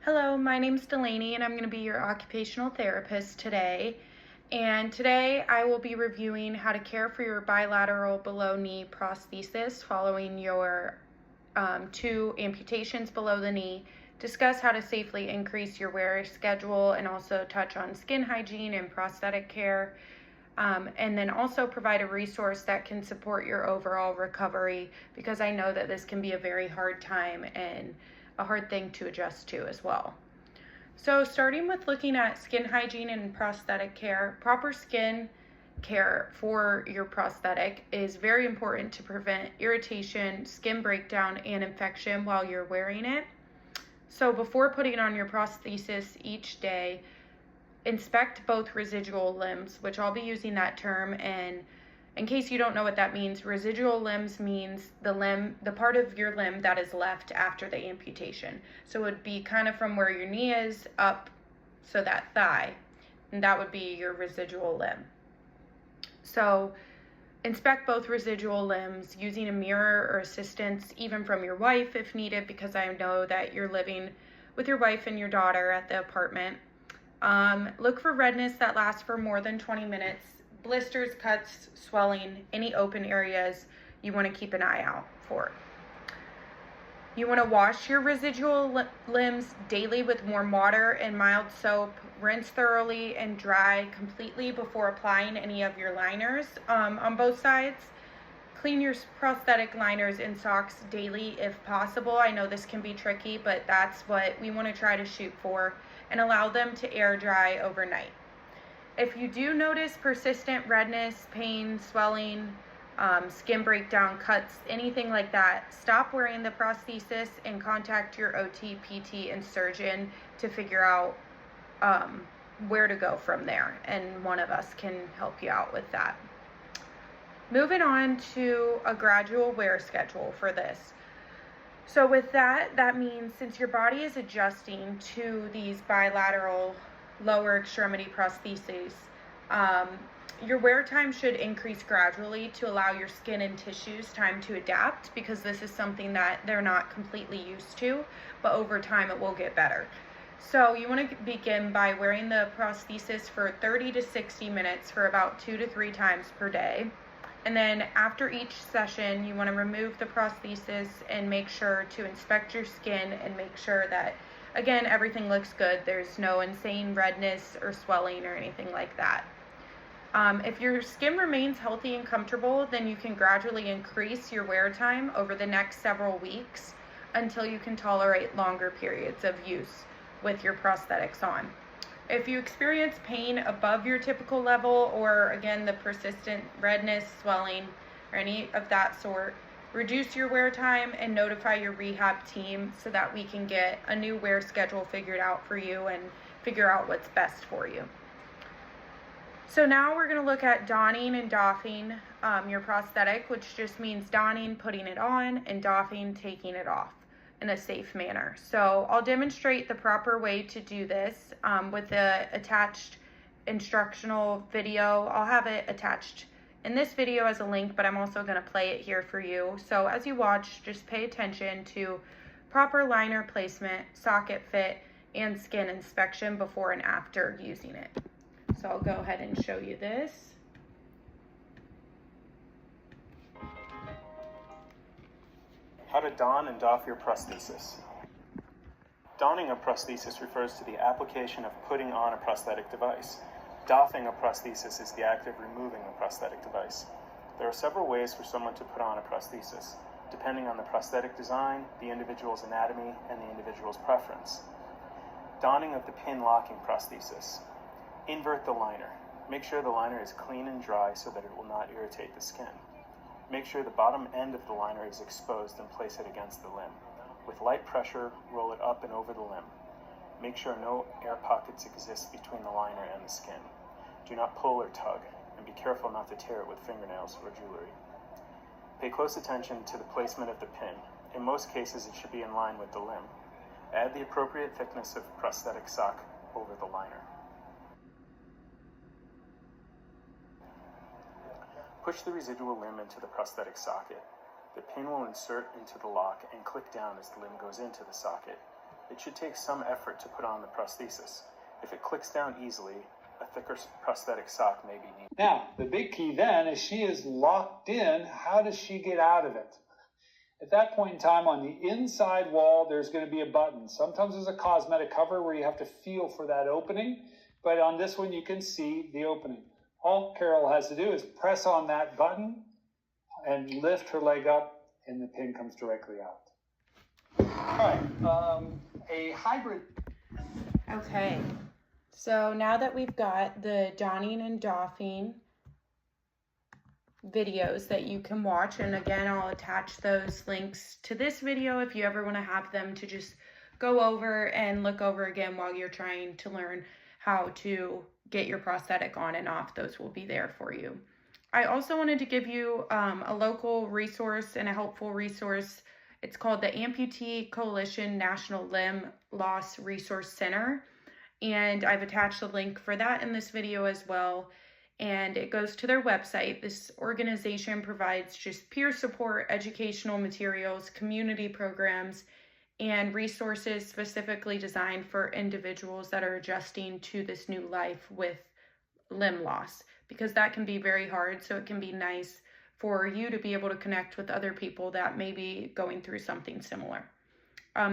Hello, my name's Delaney and I'm going to be your occupational therapist today. And today I will be reviewing how to care for your bilateral below knee prosthesis following your 2 amputations below the knee, discuss how to safely increase your wear schedule, and also touch on skin hygiene and prosthetic care. And then also provide a resource that can support your overall recovery, because I know that this can be a very hard time and a hard thing to adjust to as well. So starting with looking at skin hygiene and prosthetic care, proper skin care for your prosthetic is very important to prevent irritation, skin breakdown, and infection while you're wearing it. So before putting on your prosthesis each day, inspect both residual limbs, which I'll be using that term, and in case you don't know what that means, residual limbs means the part of your limb that is left after the amputation. So it would be kind of from where your knee is up, so that thigh, and that would be your residual limb. So inspect both residual limbs using a mirror or assistance, even from your wife if needed, because I know that you're living with your wife and your daughter at the apartment. Look for redness that lasts for more than 20 minutes. Blisters, cuts, swelling, any open areas you want to keep an eye out for. You want to wash your residual limbs daily with warm water and mild soap. Rinse thoroughly and dry completely before applying any of your liners on both sides. Clean your prosthetic liners and socks daily if possible. I know this can be tricky, but that's what we want to try to shoot for, and allow them to air dry overnight. If you do notice persistent redness, pain, swelling, skin breakdown, cuts, anything like that, stop wearing the prosthesis and contact your OT, PT, and surgeon to figure out where to go from there, and one of us can help you out with that. Moving on to a gradual wear schedule for this. So with that means since your body is adjusting to these bilateral lower extremity prostheses, your wear time should increase gradually to allow your skin and tissues time to adapt, because this is something that they're not completely used to, but over time it will get better. So you want to begin by wearing the prosthesis for 30 to 60 minutes for about 2 to 3 times per day. And then after each session, you want to remove the prosthesis and make sure to inspect your skin and make sure that, again, everything looks good. There's no insane redness or swelling or anything like that. If your skin remains healthy and comfortable, then you can gradually increase your wear time over the next several weeks until you can tolerate longer periods of use with your prosthetics on. If you experience pain above your typical level, or again, the persistent redness, swelling, or any of that sort, reduce your wear time and notify your rehab team so that we can get a new wear schedule figured out for you and figure out what's best for you. So now we're going to look at donning and doffing your prosthetic, which just means donning, putting it on, and doffing, taking it off in a safe manner. So I'll demonstrate the proper way to do this with the attached instructional video. I'll have it attached in this video as a link, but I'm also going to play it here for you. So as you watch, just pay attention to proper liner placement, socket fit, and skin inspection before and after using it. So I'll go ahead and show you this. How to don and doff your prosthesis. Donning a prosthesis refers to the application of putting on a prosthetic device. Doffing a prosthesis is the act of removing the prosthetic device. There are several ways for someone to put on a prosthesis, depending on the prosthetic design, the individual's anatomy, and the individual's preference. Donning of the pin locking prosthesis. Invert the liner. Make sure the liner is clean and dry so that it will not irritate the skin. Make sure the bottom end of the liner is exposed and place it against the limb. With light pressure, roll it up and over the limb. Make sure no air pockets exist between the liner and the skin. Do not pull or tug, and be careful not to tear it with fingernails or jewelry. Pay close attention to the placement of the pin. In most cases, it should be in line with the limb. Add the appropriate thickness of prosthetic sock over the liner. Push the residual limb into the prosthetic socket. The pin will insert into the lock and click down as the limb goes into the socket. it should take some effort to put on the prosthesis. If it clicks down easily, a thicker prosthetic sock may be needed. Now, the big key then is she is locked in. How does she get out of it? At that point in time, on the inside wall, there's going to be a button. Sometimes there's a cosmetic cover where you have to feel for that opening, but on this one, you can see the opening. All Carol has to do is press on that button and lift her leg up, and the pin comes directly out. All right, a hybrid. Okay, so now that we've got the donning and doffing videos that you can watch, and again, I'll attach those links to this video if you ever want to have them to just go over and look over again while you're trying to learn how to get your prosthetic on and off. Those will be there for you. I also wanted to give you a local resource and a helpful resource. It's called the Amputee Coalition National Limb Loss Resource Center, and I've attached a link for that in this video as well, and it goes to their website. This organization provides just peer support, educational materials, community programs, and resources specifically designed for individuals that are adjusting to this new life with limb loss, because that can be very hard. So it can be nice for you to be able to connect with other people that may be going through something similar.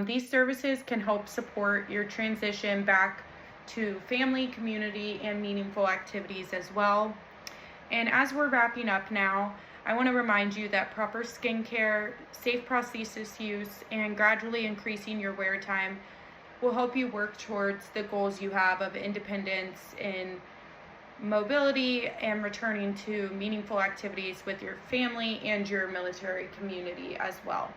These services can help support your transition back to family, community, and meaningful activities as well. And as we're wrapping up now, I want to remind you that proper skincare, safe prosthesis use, and gradually increasing your wear time will help you work towards the goals you have of independence in mobility and returning to meaningful activities with your family and your military community as well.